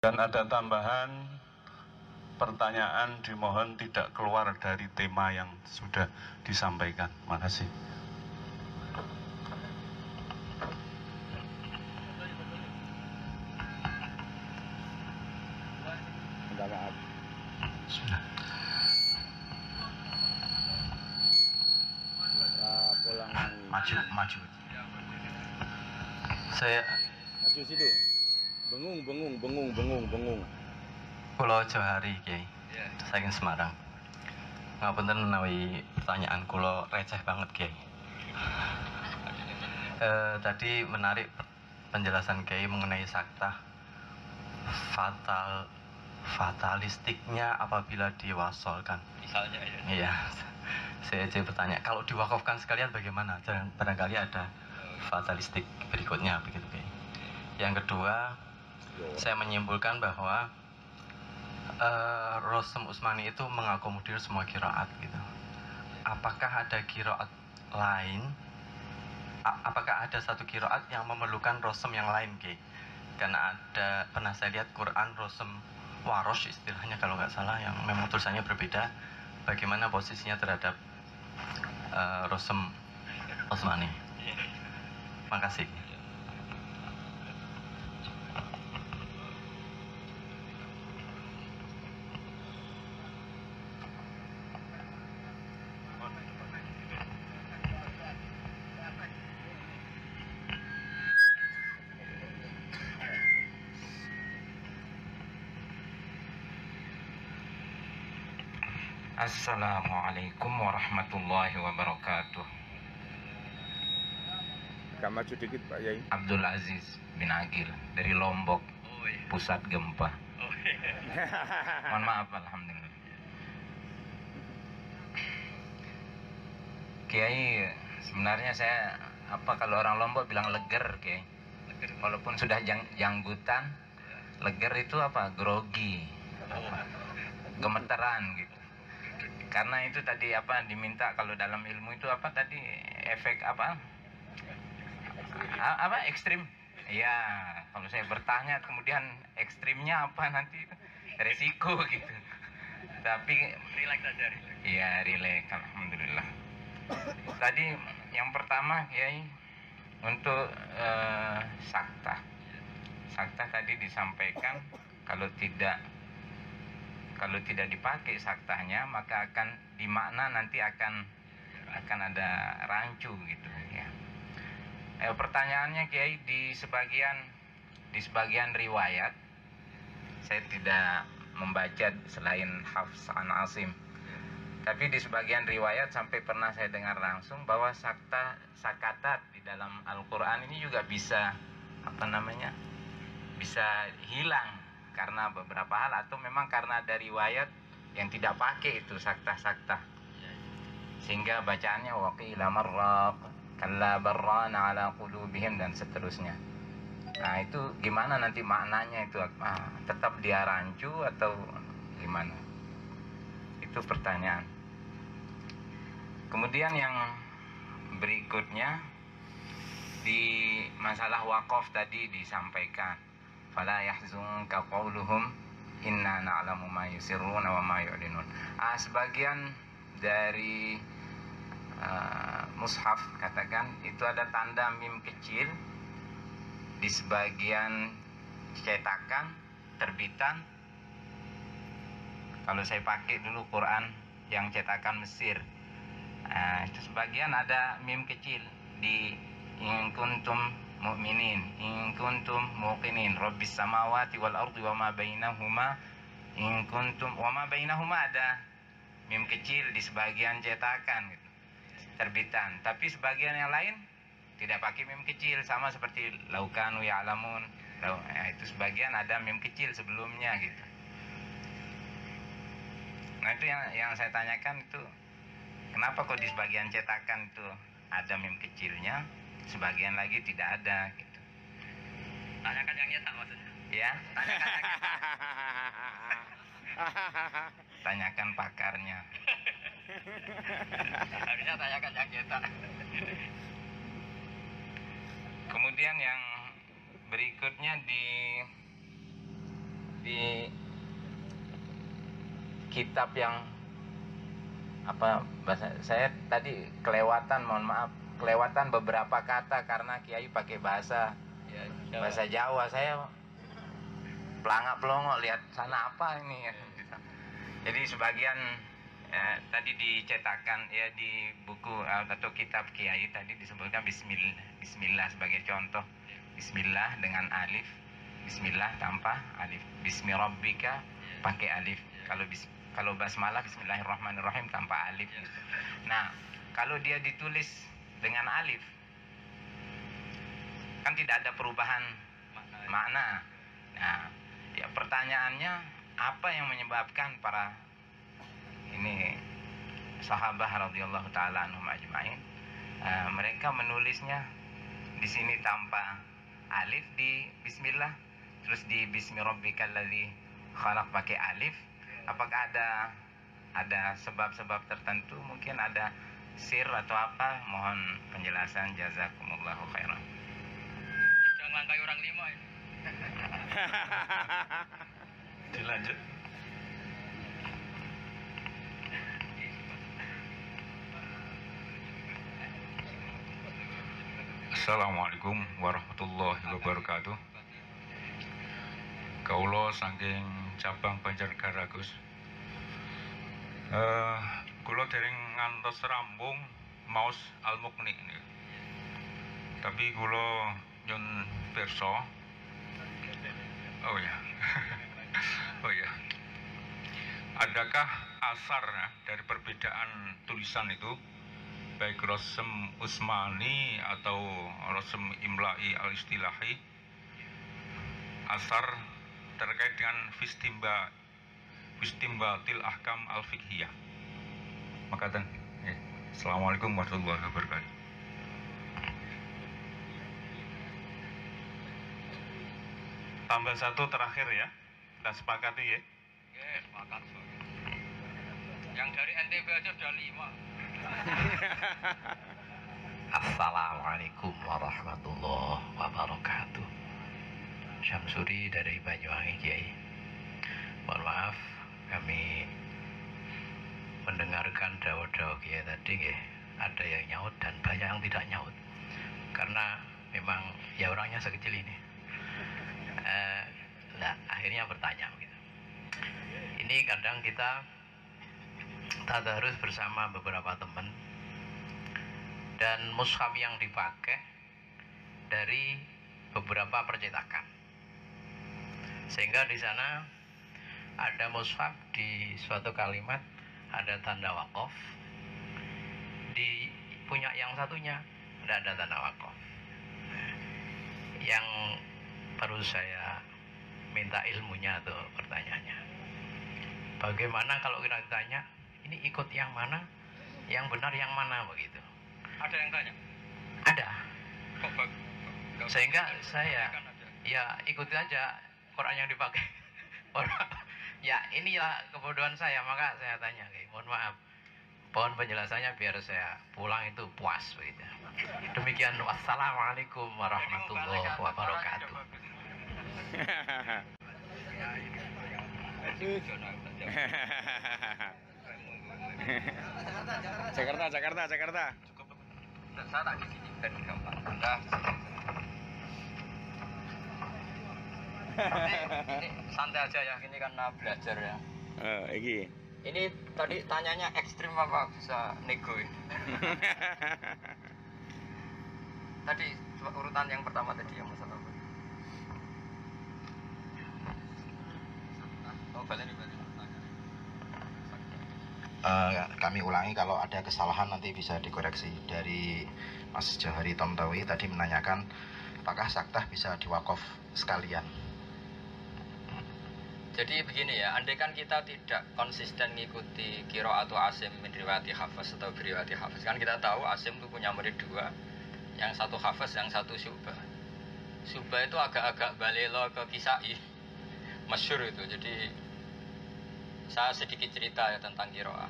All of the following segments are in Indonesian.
Dan ada tambahan pertanyaan dimohon tidak keluar dari tema yang sudah disampaikan. Makasih. Minta maaf. Sudah. Pulang Maju. Saya maju situ. Bengung. Kulo Johari Kiai. Saking Semarang. Ngapunten menawi pertanyaan kulo receh banget Kiai. Tadi menarik penjelasan Kiai mengenai sakta fatalistiknya apabila diwasolkan. Misalnya ya. Iya. Saya bertanya, kalau diwakafkan sekalian bagaimana? Barangkali ada fatalistik berikutnya begitu Kiai. Yang kedua, saya menyimpulkan bahwa Rosem Usmani itu mengakomodir semua qiraat gitu. Apakah ada qiraat lain? Apakah ada satu qiraat yang memerlukan Rosem yang lain, Ki? Karena pernah saya lihat Quran Rosem Warosh istilahnya kalau nggak salah yang memang tulisannya berbeda. Bagaimana posisinya terhadap Rosem Usmani? Makasih. Assalamualaikum warahmatullahi wabarakatuh. Agak maju dikit Pak Yai. Abdul Aziz bin Agil dari Lombok, pusat gempa. Mohon maaf, alhamdulillah. Kiai, sebenarnya saya kalau orang Lombok bilang leger, Kiai. Walaupun sudah janggutan, leger itu grogi, gemeteran gitu. Karena itu tadi diminta kalau dalam ilmu itu tadi efek ekstrim. Iya, kalau saya bertanya kemudian ekstrimnya apa nanti resiko gitu. Tapi relax saja. Iya, relax, alhamdulillah. Tadi yang pertama Kiai untuk sakta tadi disampaikan kalau tidak dipakai saktanya maka akan dimakna nanti akan ada rancu gitu ya. Pertanyaannya Kiai, di sebagian riwayat saya tidak membaca selain Hafs an Asim, tapi di sebagian riwayat sampai pernah saya dengar langsung bahwa sakatat di dalam Al-Quran ini juga bisa bisa hilang karena beberapa hal, atau memang karena ada riwayat yang tidak pakai itu sakta sehingga bacaannya waqila marraq kalla barrana ala qulubihim dan seterusnya. Nah itu gimana nanti maknanya itu tetap dia rancu atau gimana? Itu pertanyaan. Kemudian yang berikutnya di masalah wakaf tadi disampaikan fala yahzunka qauluhum inna na'lamu ma yusirruna wa ma yu'linun. Sebagian dari mushaf katakan itu ada tanda mim kecil di sebagian cetakan terbitan. Kalau saya pakai dulu Quran yang cetakan Mesir, itu sebagian ada mim kecil di in kuntum mu'minin, in kuntum muqinin, rabbis samawati wal ardi wa ma bainahuma, in kuntum wa ma bainahuma ada mim kecil di sebagian cetakan gitu, terbitan. Tapi sebagian yang lain tidak pakai mim kecil, sama seperti laukanu ya'lamun. Itu sebagian ada mim kecil sebelumnya gitu. Nah itu yang saya tanyakan itu, kenapa kok di sebagian cetakan itu ada mim kecilnya, sebagian lagi tidak ada gitu. Tanyakan yang nyetak maksudnya. Ya, tanyakan pakarnya. Harusnya tanyakan yang nyetak. Kemudian yang berikutnya di kitab yang apa bahasa saya tadi kelewatan, mohon maaf, kelewatan beberapa kata karena Kiai pakai bahasa Jawa. Saya pelangak pelongok lihat sana apa ini ya. Jadi sebagian tadi dicetakkan ya di buku atau kitab Kiai tadi disebutkan Bismillah sebagai contoh. Bismillah dengan alif, Bismillah tanpa alif, Bismirabbika pakai alif. Kalau basmalah Bismillahirrahmanirrahim tanpa alif. Nah, kalau dia ditulis dengan alif kan tidak ada perubahan makna. Nah, ya pertanyaannya apa yang menyebabkan para ini sahabat radhiyallahu taala anhum ajmain mereka menulisnya di sini tanpa alif di bismillah, terus di bismirabbikallazi khalaq pakai alif. Apakah ada sebab-sebab tertentu, mungkin ada sir atau apa? Mohon penjelasan, jazakumullahu khairan. Jangan kayak orang lima ini. Dilanjut. Assalamualaikum warahmatullahi wabarakatuh. Kaulo saking cabang Banjarnegara Gus. Kulo dereng ngantos rambung maos Al-Muqni ini. Tapi kulo nyun pirsa. Oh ya. Oh ya. Adakah asar dari perbedaan tulisan itu, baik Rasem Usmani atau Rasem Imla'i al-Istilahi, asar terkait dengan Fistimbatil Ahkam al-Fiqhiyah? Makatan. Assalamualaikum warahmatullahi wabarakatuh. Tambah satu terakhir ya. Kita sepakati ya. Oke, sepakat. Yang dari NTB aja udah 5. Assalamualaikum warahmatullahi wabarakatuh. Syamsuri dari Banyuwangi, Kiai. Mohon maaf, kami mendengarkan dawa-dawa Kiai tadi, ada yang nyaut dan banyak yang tidak nyaut. Karena memang ya orangnya sekecil ini. Akhirnya bertanya begitu. Ini kadang kita tadarus bersama beberapa teman, dan mushaf yang dipakai dari beberapa percetakan, sehingga di sana ada mushaf di suatu kalimat ada tanda wakaf, di punya yang satunya tidak ada tanda wakaf. Yang perlu saya minta ilmunya atau pertanyaannya, bagaimana kalau kita ditanya ini ikut yang mana, yang benar yang mana, begitu? Ada yang tanya? Ada. Sehingga saya ya ikuti aja Quran yang dipakai. Ya inilah kebodohan saya, maka saya tanya, mohon maaf, mohon penjelasannya biar saya pulang itu puas begitu. Demikian, wassalamualaikum warahmatullahi wabarakatuh. Jakarta. Saya tak di sini dan gampang. Ini santai aja ya, ini karena belajar ya. Iki. Ini tadi tanyanya ekstrim apa bisa nego ini? Tadi urutan yang pertama tadi yang masalah apa? Oh, balik. Kami ulangi, kalau ada kesalahan nanti bisa dikoreksi. Dari Mas Johari Tomtawi tadi menanyakan apakah saktah bisa diwakaf sekalian. Jadi begini ya, andai kan kita tidak konsisten ngikuti Qiraat atau Asim min riwayati Hafs atau riwayati Hafs, kan kita tahu Asim itu punya murid dua, yang satu Hafs, yang satu Syu'bah. Syu'bah itu agak-agak balelo ke Kisai, masyhur itu. Jadi saya sedikit cerita ya tentang Qiraat.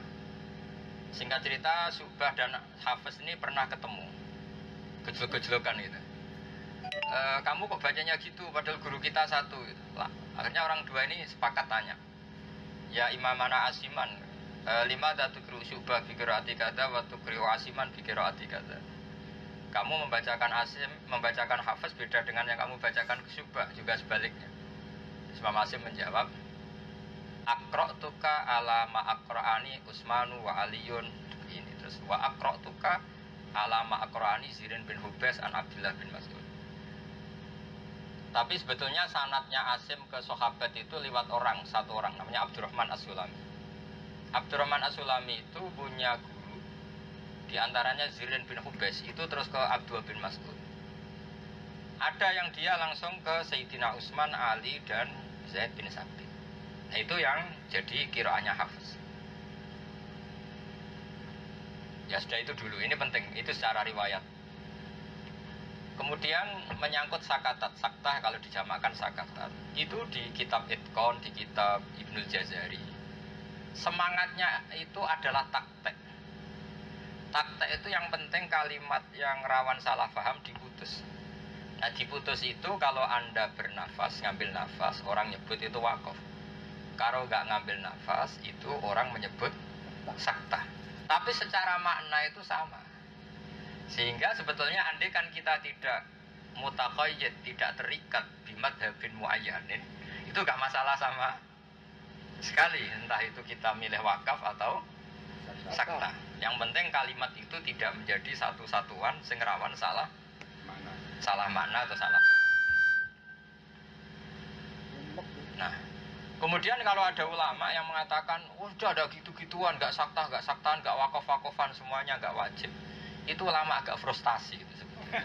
Singkat cerita, Syu'bah dan Hafs ini pernah ketemu, gejlok-gejlokan gitu. Kamu kok bacanya gitu padahal guru kita satu gitu. Lah, akhirnya orang dua ini sepakat tanya, ya imamana asiman lima tukri'u syu'bah bi qiraati kadza wa tukri'u asiman bi qiraati kadza. Kamu membacakan Asim, membacakan Hafiz beda dengan yang kamu bacakan ke Syu'bah, juga sebaliknya. Imam Asim menjawab, Aqra'tuka ala ma aqra'ani Utsmanu wa Aliyun. Ini terus wa aqra'tuka ala ma aqra'ani Zirin bin Hubais an Abdullah bin Mas'ud. Tapi sebetulnya sanadnya Asim ke sahabat itu lewat orang, satu orang namanya Abdurrahman As-Sulami. Abdurrahman As-Sulami itu punya guru, di antaranya Zirin bin Hubais, itu terus ke Abdullah bin Mas'ud. Ada yang dia langsung ke Sayyidina Utsman, Ali, dan Zaid bin Sabit. Nah itu yang jadi qiraatnya Hafiz. Ya sudah itu dulu, ini penting, itu secara riwayat. Kemudian menyangkut sakatat, saktah kalau dijamakkan sakatat, itu di kitab Itqan, di kitab Ibnul Jazari. Semangatnya itu adalah taktek. Taktek itu yang penting kalimat yang rawan salah paham diputus. Nah diputus itu kalau Anda bernafas, ngambil nafas, orang nyebut itu waqaf. Kalau nggak ngambil nafas, itu orang menyebut saktah. Tapi secara makna itu sama. Sehingga sebetulnya andai kan kita tidak mutaqayyid, tidak terikat bimadhabin muayyanin, itu nggak masalah sama sekali. Entah itu kita milih wakaf atau sakta. Yang penting kalimat itu tidak menjadi satu satuan sing rawan salah makna atau salah. Nah, kemudian kalau ada ulama yang mengatakan, udah ada gitu-gituan, nggak sakta, nggak saktaan, nggak wakaf-wakafan, semuanya nggak wajib. Itu ulama agak frustasi gitu sebetulnya.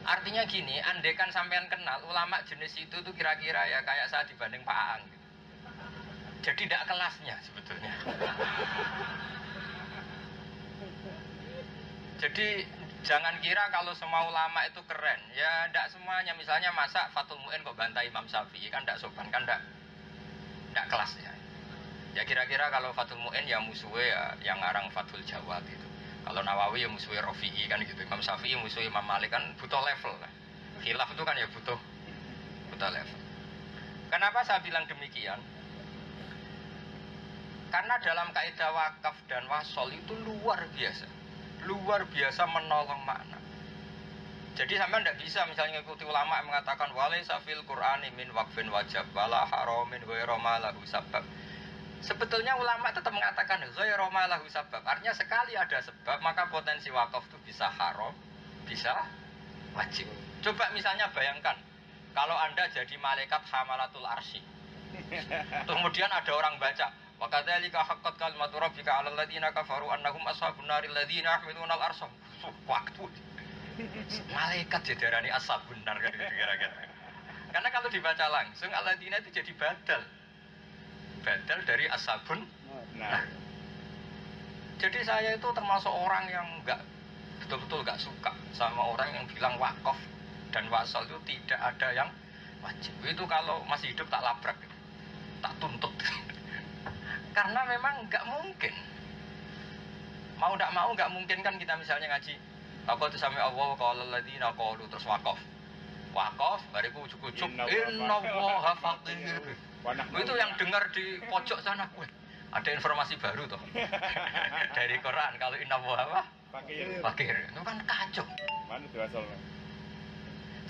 Artinya gini, andekan sampean kenal ulama jenis itu tuh kira-kira ya kayak saya dibanding Pak Aang gitu. Jadi tidak kelasnya sebetulnya. Jadi jangan kira kalau semua ulama itu keren. Ya tidak semuanya. Misalnya masa Fathul Mu'in kok bantai Imam Syafi'i, kan tidak sopan, kan tidak kelasnya. Ya kira-kira kalau Fathul Mu'in ya musuhnya ya yang ngarang Fathul Jawad itu. Kalau Nawawi ya musuhnya Rafi'i kan gitu. Imam Syafi'i musuhnya Imam Malik, kan butuh level lah. Khilaf itu kan ya butuh level. Kenapa saya bilang demikian? Karena dalam kaidah wakaf dan wasol itu luar biasa menolong makna. Jadi sampai tidak bisa misalnya ikuti ulama yang mengatakan walaysa fil Qur'ani min waqfin wajib wala haramin ghairu ma lahu sabab. Sebetulnya ulama tetap mengatakan ghairu ma lahu sabab. Artinya sekali ada sebab maka potensi wakaf itu bisa haram, bisa wajib. Coba misalnya bayangkan kalau Anda jadi malaikat hamalatul arsy. Kemudian ada orang baca wa kadzalika haqqat kalimatu rabbika 'alal ladzina kafaru annahum ashabun naril ladzina yahmiluna al-arsy. Waktu malaikat jadarani ashabun nar kira-kira. Karena kalau dibaca langsung alladzina itu jadi badal dari ashabun nar. Jadi saya itu termasuk orang yang betul-betul enggak suka sama orang yang bilang wakaf dan wasal itu tidak ada yang wajib. Itu kalau masih hidup tak labrak, tak tuntut. Karena memang nggak mungkin. Mau tidak mau nggak mungkin kan kita misalnya ngaji. Apa itu sami Allah qala alladziina qalu terus wakaf. Wakaf bariku ujuk-ujuk innallaha faqir. Itu yang dengar di pojok sana. Ada informasi baru toh. Dari Quran kalau innallaha faqir. Itu kan kacau. Mana diwasal?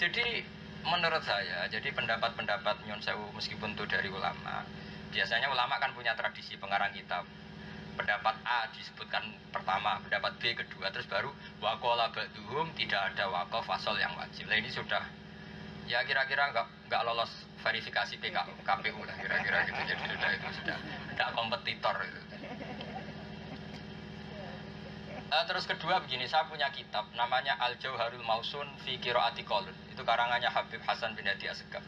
Jadi menurut saya, jadi pendapat-pendapat Nyon Sewu meskipun itu dari ulama, biasanya ulama kan punya tradisi pengarang kitab. Pendapat A disebutkan pertama, pendapat B kedua, terus baru waqala ba'duhum tidak ada wakaf fasal yang wajib. Nah ini sudah ya kira-kira nggak lolos verifikasi KPU lah kira-kira gitu. Jadi sudah tidak kompetitor gitu. Terus kedua begini, saya punya kitab namanya Al-Jauharul Mausun fi Qiraati Qalun. Itu karangannya Habib Hasan bin Hadi Assegaf.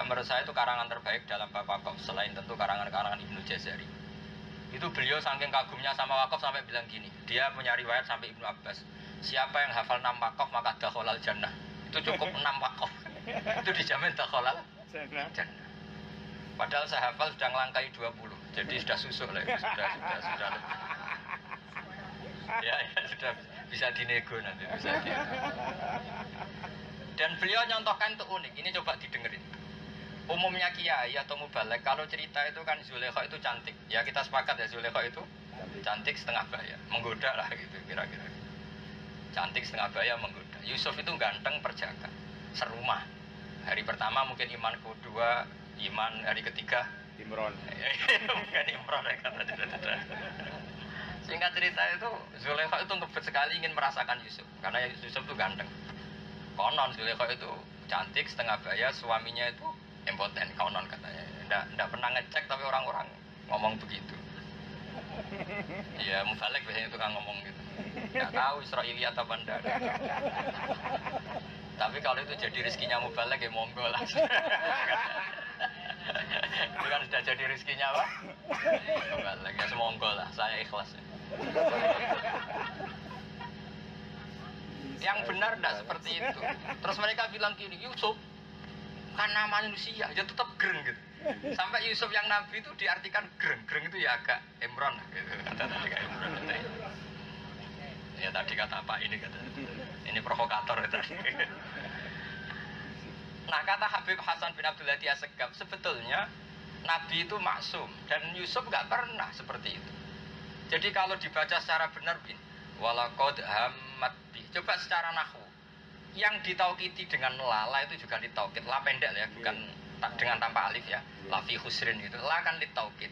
Menurut saya itu karangan terbaik dalam bab wakaf selain tentu karangan-karangan Ibnu Jazari. Itu beliau saking kagumnya sama wakaf sampai bilang gini, dia punya riwayat sampai Ibnu Abbas, siapa yang hafal 6 wakaf maka dakhalal jannah. Itu cukup 6 wakaf. Itu dijamin dakhalal jannah. Padahal saya hafal sudah ngelangkai 20. Jadi sudah susuk lah, sudah lebih. Ya sudah bisa dinego nanti, bisa dinego. Dan beliau nyontohkan itu unik. Ini coba didengerin. umumnya kiai atau mubalek kalau cerita itu kan Zulaikha itu cantik. Ya kita sepakat ya Zulaikha itu cantik setengah baya, menggoda lah gitu kira-kira. Cantik setengah baya menggoda. Yusuf itu ganteng perjaka, serumah. Hari pertama mungkin iman, kedua iman, hari ketiga Imron. bukan Imron ya kata Singkat cerita itu Zulaikha itu ngebet sekali ingin merasakan Yusuf karena Yusuf itu ganteng. Konon Zulaikha itu cantik setengah baya, suaminya itu impoten konon katanya. Nggak pernah ngecek tapi orang-orang ngomong begitu. Ya mubalik biasanya tukang ngomong gitu. Nggak tahu Israiliyat apa enggak. Tapi kalau itu jadi rezekinya mubalik ya monggo lah. Itu kan sudah jadi rezekinya apa? Mubalik ya semonggo lah. Saya ikhlas. Yang benar tidak seperti itu. Terus mereka bilang gini, Yusuf kan nama manusia, ya tetap gereng gitu. Sampai Yusuf yang Nabi itu diartikan gereng. Gereng itu ya agak Imron gitu. Kata tadi kayak Imron katanya. Ya tadi kata apa ini kata. Ini provokator tadi. Nah kata Habib Hasan bin Abdul Hadi Assegaf, sebetulnya Nabi itu maksum dan Yusuf nggak pernah seperti itu. Jadi kalau dibaca secara benar bin, walaqad hammat bi. Coba secara nahwu. Yang ditaukiti dengan la itu juga ditaukit. La pendek ya, bukan dengan tanpa alif ya. La fi khusrin itu. La kan ditaukit.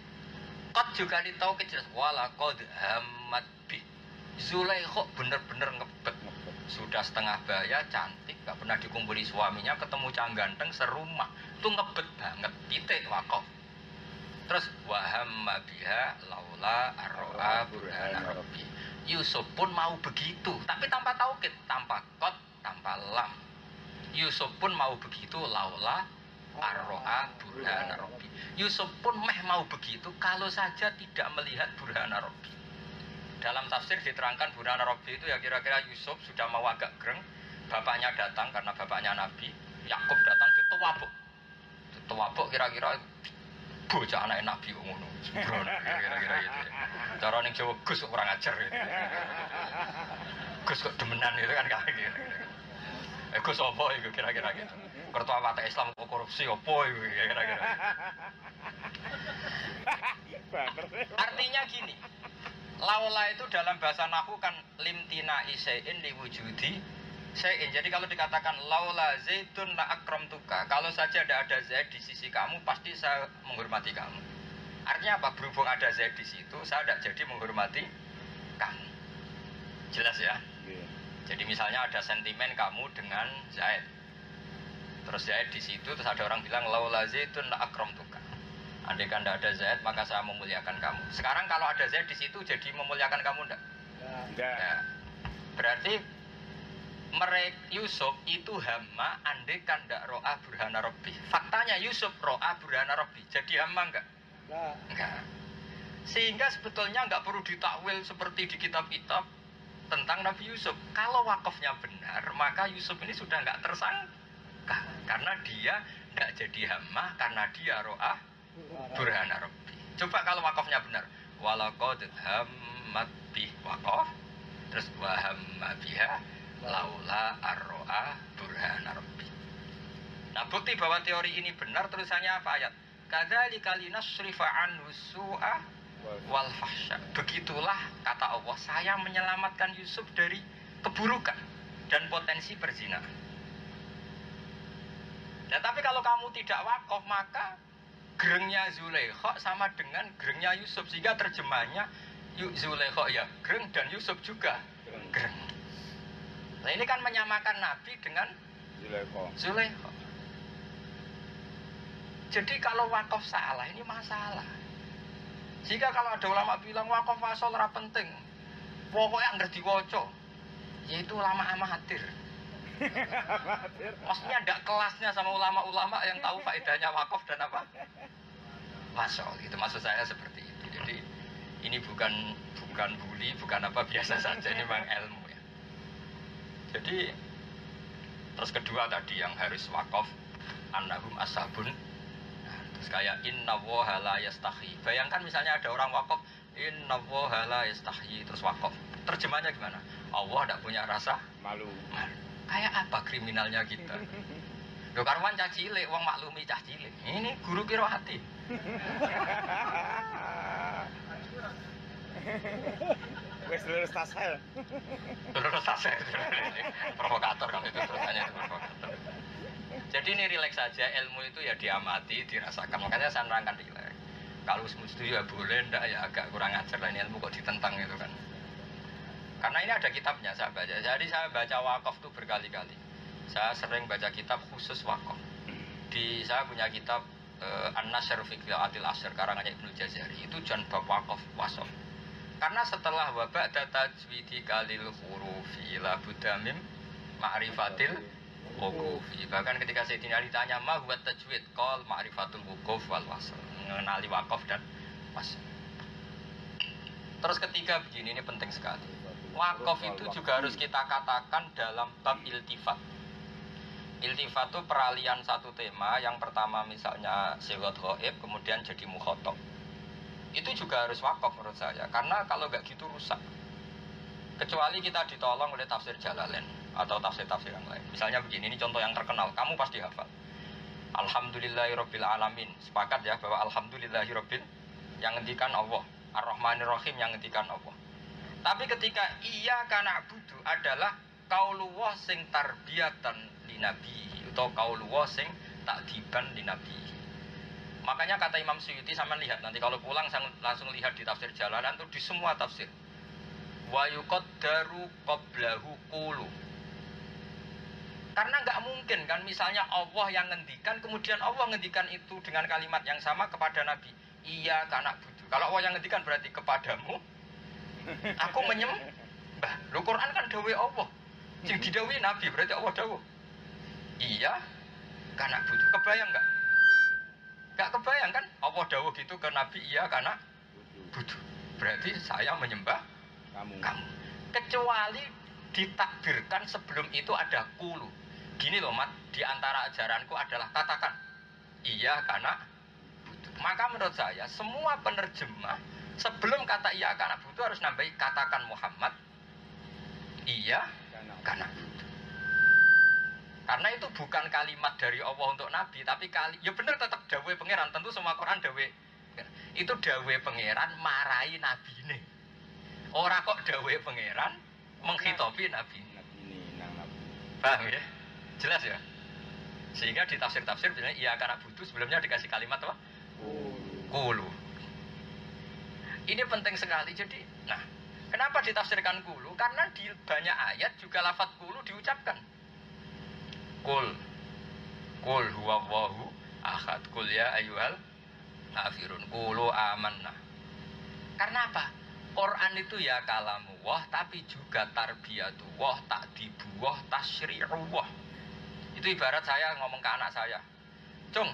Qad juga ditaukit jelas. Walaqad hammat bi. Zulaikha bener-bener ngebet. Sudah setengah baya, cantik, gak pernah dikumpuli suaminya, ketemu cang ganteng serumah. Itu ngebet banget. Titik waqaf. Terus wahamma biha laula arro'a burhana rabbi. Yusuf pun mau begitu, tapi tanpa taukid, tanpa qad, tanpa lam. Yusuf pun mau begitu laula arro'a burhana rabbi. Yusuf pun mau begitu kalau saja tidak melihat burhana rabbi. Dalam tafsir diterangkan burhana rabbi itu ya kira-kira Yusuf sudah mau agak gereng, bapaknya datang karena bapaknya Nabi, Yakub datang ditewabuk. Ditewabuk kira-kira bocah anak Nabi ngono. Kira-kira gitu ya. Cara ning Jawa Gus kurang ajar gitu. Gus kok demenan itu kan kayak gitu. Gus apa itu kira-kira gitu. Ketua Partai Islam kok korupsi apa itu kira-kira. Artinya gini. Laula itu dalam bahasa nahwu kan limtina isein liwujudi sein. Jadi kalau dikatakan laula zaitun la akramtuka, kalau saja tidak ada Zaid di sisi kamu pasti saya menghormati kamu. Artinya apa? Berhubung ada Zaid di situ, saya tidak jadi menghormati kamu. Jelas ya? Jadi misalnya ada sentimen kamu dengan Zaid. Terus Zaid di situ, terus ada orang bilang laula zaitun la akramtuka. Andai kan tidak ada Zaid, maka saya memuliakan kamu. Sekarang kalau ada Zaid di situ, jadi memuliakan kamu enggak? Enggak. Berarti mereka Yusuf itu hama andai kan tidak ro'a burhana rabbi. Faktanya Yusuf ro'a burhana rabbi. Jadi hama enggak? Enggak. Sehingga sebetulnya enggak perlu ditakwil seperti di kitab-kitab tentang Nabi Yusuf. Kalau wakafnya benar, maka Yusuf ini sudah enggak tersangka. Karena dia enggak jadi hama, karena dia ro'a burhana rabbi. Coba kalau wakafnya benar, walaqad hammat bih waqaf, terus wa hamma biha laula arro'a burhana rabbi. Nah bukti bahwa teori ini benar tulisannya apa ayat? Kadzalika linasrifa anhu su'a wal fahsya. Begitulah kata Allah, saya menyelamatkan Yusuf dari keburukan dan potensi perzinahan. Nah tapi kalau kamu tidak wakaf maka gerengnya Zulaikha sama dengan gerengnya Yusuf, sehingga terjemahnya Zulaikha ya gereng dan Yusuf juga gereng. Nah ini kan menyamakan Nabi dengan Zulaikha. Jadi kalau wakaf salah ini masalah. Jika kalau ada ulama bilang wakaf asal ora penting, pokoknya ngerti waca, yaitu ulama amatir. Maksudnya tidak kelasnya sama ulama-ulama yang tahu faedahnya wakaf dan apa masuk itu, maksud saya seperti itu. Jadi ini bukan bully, bukan apa, biasa saja, ini memang ilmu ya. Jadi terus kedua tadi yang harus wakaf annahum ashabun. Nah, terus kayak inna woha la yastahi. Bayangkan misalnya ada orang wakaf inna woha la yastahi terus wakaf. Terjemahnya gimana? Allah tidak punya rasa malu. Kayak apa kriminalnya kita? Lho karuan cah cilik, wong maklumi cah cilik. Ini guru qiraati. Wes lulus tasel. Lulus tasel. Provokator kalau itu terusnya provokator. Jadi ini rileks saja, ilmu itu ya diamati, dirasakan. Makanya saya nerangkan rileks. Kalau setuju ya boleh, ndak ya agak kurang ajar lah, ini ilmu kok ditentang gitu kan. Karena ini ada kitabnya saya baca. Jadi saya baca wakaf itu berkali-kali. Saya sering baca kitab khusus wakaf. Saya punya kitab An-Nasr fi Qiraatil Ashr karangannya Ibnu Jazari. Itu jan bab wakaf wasaf. Karena setelah wabak tajwidi kalil hurufi la budamim ma'rifatil wuqufi. Bahkan ketika Sayyidina Ali ditanya ma huwa tajwid, qol ma'rifatul wuquf wal wasl. Mengenali wakaf dan wasl. Terus ketiga begini, ini penting sekali. Wakaf itu juga harus kita katakan dalam bab iltifat. Iltifat itu peralihan satu tema. Yang pertama misalnya sighat ghaib, kemudian jadi mukhatab. Itu juga harus wakaf menurut saya. Karena kalau nggak gitu rusak. Kecuali kita ditolong oleh tafsir Jalalain atau tafsir-tafsir yang lain. Misalnya begini, ini contoh yang terkenal. Kamu pasti hafal. Alhamdulillahirabbil alamin. Sepakat ya bahwa alhamdulillahirabbil yang ngendikan Allah. Ar-Rahmanir-Rahim yang ngendikan Allah. Tapi ketika iyyaka na'budu adalah qaulullah sing tarbiyatan linabihi atau qaulullah sing takdiban linabihi. Makanya kata Imam Suyuti, sama lihat nanti kalau pulang langsung lihat di tafsir Jalalain itu di semua tafsir. Wa yuqaddaru qablahu qulu. Karena nggak mungkin kan misalnya Allah yang ngendikan kemudian Allah ngendikan itu dengan kalimat yang sama kepada Nabi. Iyyaka na'budu. Kalau Allah yang ngendikan berarti kepadamu aku menyembah. Loh Quran kan dawuh Allah. Sing didhawuhi Nabi berarti Allah dawuh. Iya, karena butuh. Kebayang nggak? Nggak kebayang kan? Allah dawuh gitu ke Nabi, iya karena butuh. Berarti saya menyembah kamu. Kecuali ditakdirkan sebelum itu ada kulu. Gini loh Mat, di antara ajaranku adalah katakan iya karena butuh. Maka menurut saya semua penerjemah sebelum kata iya karena butuh harus nambahi katakan Muhammad iya karena butuh. Karena itu bukan kalimat dari Allah untuk Nabi, tapi ya benar tetap dawuh pangeran. Tentu semua Quran dawuh. Itu dawuh pangeran marahi Nabi ini. Ora kok dawuh pangeran menghitopi Nabi. Paham ya? Jelas ya? Sehingga di tafsir-tafsir bilang iya karena butuh sebelumnya dikasih kalimat apa? Kulu. Ini penting sekali. Jadi, nah, kenapa ditafsirkan kulu? Karena di banyak ayat juga lafadz kulu diucapkan. Kul huwallahu ahad. Kul ya ayyuhal kafirun. Kulu amanna. Karena apa? Quran itu ya kalamullah, tapi juga tarbiyatullah, takdibullah, tasyri'ullah. Itu ibarat saya ngomong ke anak saya, Cung,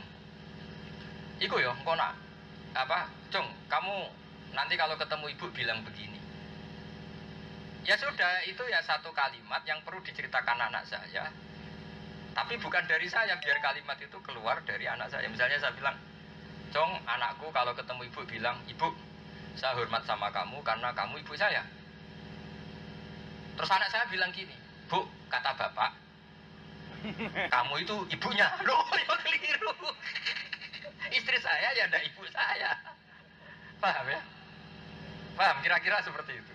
iku ya, engko nak apa? Cung, kamu nanti kalau ketemu ibu bilang begini. Ya sudah, itu ya satu kalimat yang perlu diceritakan anak saya. Tapi bukan dari saya, biar kalimat itu keluar dari anak saya. Misalnya saya bilang, Cung, anakku kalau ketemu ibu bilang, Ibu, saya hormat sama kamu karena kamu ibu saya. Terus anak saya bilang gini, Bu, kata bapak, kamu itu ibunya. Loh, yang keliru. Istri saya ya ada ibu saya. Paham ya? Paham, kira-kira seperti itu.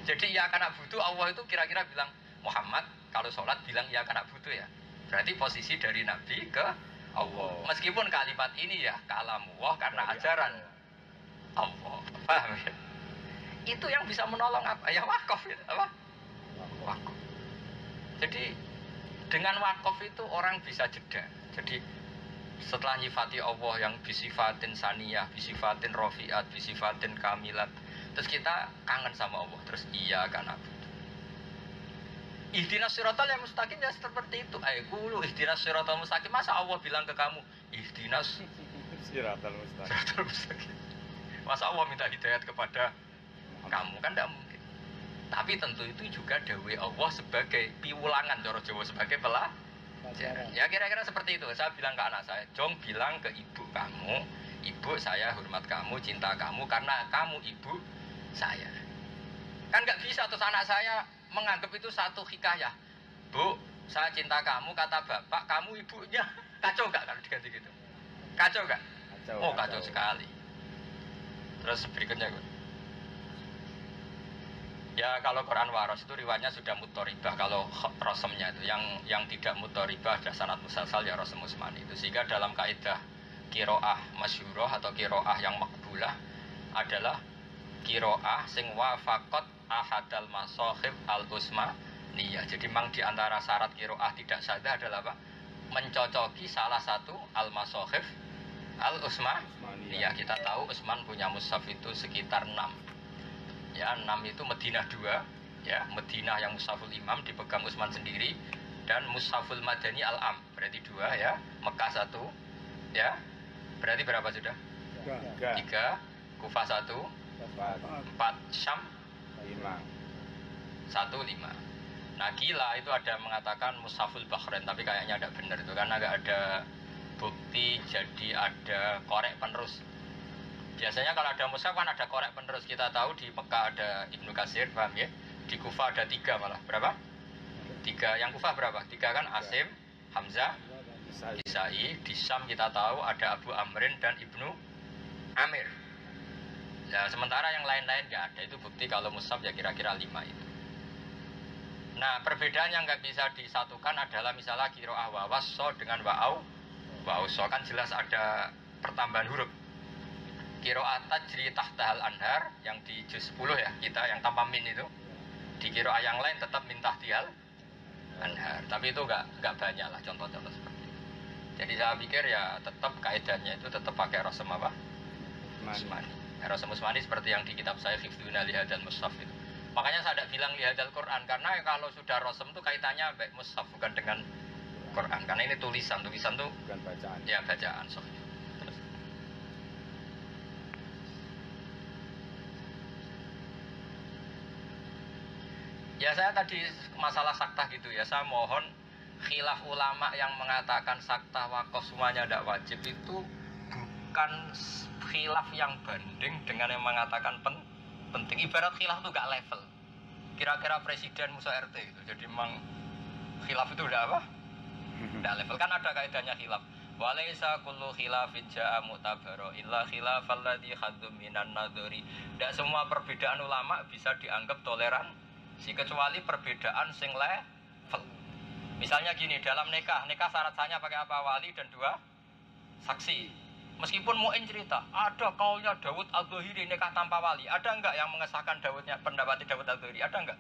Jadi ya karena butuh Allah itu kira-kira bilang, Muhammad kalau sholat bilang ya karena butuh ya. Berarti posisi dari Nabi ke Allah. Meskipun kalimat ini ya kalamullah karena ajaran Allah. Paham ya? Itu yang bisa menolong apa? Ya wakaf ya, apa? Wakaf. Jadi dengan wakaf itu orang bisa jeda. Jadi setelah nyifati Allah yang bisifatin saniyah, bisifatin rofiat, bisifatin kamilat, terus kita kangen sama Allah. Terus iya karena butuh. Ihdinas siratal yang mustaqim ya seperti itu. Ayo ihdinas siratal mustaqim. Masa Allah bilang ke kamu ihdinas siratal mustaqim. Masa Allah minta hidayat kepada kamu? Kan tidak mungkin. Tapi tentu itu juga dawai Allah sebagai piwulangan cara Jawa, sebagai pelajaran. Ya kira-kira seperti itu. Saya bilang ke anak saya, Jong bilang ke ibu kamu, ibu saya hormat kamu, cinta kamu karena kamu ibu saya. Kan nggak bisa terus anak saya menganggap itu satu hikayah. Bu, saya cinta kamu, kata bapak, kamu ibunya. Kacau nggak kalau diganti gitu? Kacau nggak? Oh, kacau sekali. Terus berikutnya, ya kalau Quran waros itu riwayatnya sudah mutoribah. Kalau rosemnya itu yang tidak mutoribah ada sanad musalsal ya rosem usmani itu. Sehingga dalam kaidah kiroah masyhuroh atau kiroah yang makbulah adalah kiroah sing wafakot ahadal masohib al usmaniyah. Jadi memang diantara syarat kiroah tidak sadah adalah apa? Mencocoki salah satu al masohib al usmaniyah. Kita tahu Utsman punya mushaf itu sekitar 6. Ya, 6 itu Madinah 2, ya, Madinah yang mushaful imam dipegang Utsman sendiri, dan mushaful madani al-am berarti 2 ya, Mekah 1 ya. Berarti berapa sudah? 3, Kufah 1, 4, Syam 1, 5. Nah, gila itu ada mengatakan mushaful Bahrain, tapi kayaknya tidak benar itu karena nggak ada bukti, jadi ada korek penerus. Biasanya kalau ada mushaf kan ada korek penerus. Kita tahu di Mekah ada Ibnu Katsir, paham ya? Di Kufah ada 3 malah. Berapa? 3. Yang Kufah berapa? 3 kan? Asim, Hamzah, Kisai. Di Syam kita tahu ada Abu Amrin dan Ibnu Amir. Ya, sementara yang lain-lain nggak ada. Itu bukti kalau mushaf ya kira-kira 5 itu. Nah, perbedaan yang nggak bisa disatukan adalah misalnya kiroah wawasso dengan wa'auso. Kan jelas ada pertambahan huruf. Kiroah tajri tahtahal anhar yang di juz 10 ya, kita yang tanpa min itu. Di kiroah yang lain tetap min tahtihal anhar. Tapi itu nggak banyak lah contoh-contoh seperti itu. Jadi saya pikir ya tetap kaidahnya itu tetap pakai rosem apa? Usmani. Rosem Usmani seperti yang di kitab saya Hifdzuna lihadal mushaf itu. Makanya saya tidak bilang lihadal Quran, karena kalau sudah rosem itu kaitannya baik mushaf bukan dengan Quran. Karena ini tulisan tuh bukan bacaan. Ya, bacaan. Terus. Ya, saya tadi masalah saktah gitu ya, saya mohon khilaf ulama yang mengatakan saktah wakaf semuanya tidak wajib itu bukan khilaf yang banding dengan yang mengatakan penting. Ibarat khilaf itu gak level. Kira-kira presiden musa RT gitu. Jadi memang khilaf itu udah apa? Udah level. Kan ada kaidahnya khilaf. Walaysa kullu khilafin ja'a mu'tabaro illa khilafal ladzi khadzum minan nadhari. Tidak semua perbedaan ulama bisa dianggap toleransi kecuali perbedaan sing level. Misalnya gini, dalam nikah syarat sahnya pakai apa? Wali dan 2 saksi. Meskipun Mu'in cerita, ada kaulnya Dawud Al-Zahiri nikah tanpa wali. Ada enggak yang mengesahkan pendapat Dawud Al-Zahiri? Ada enggak?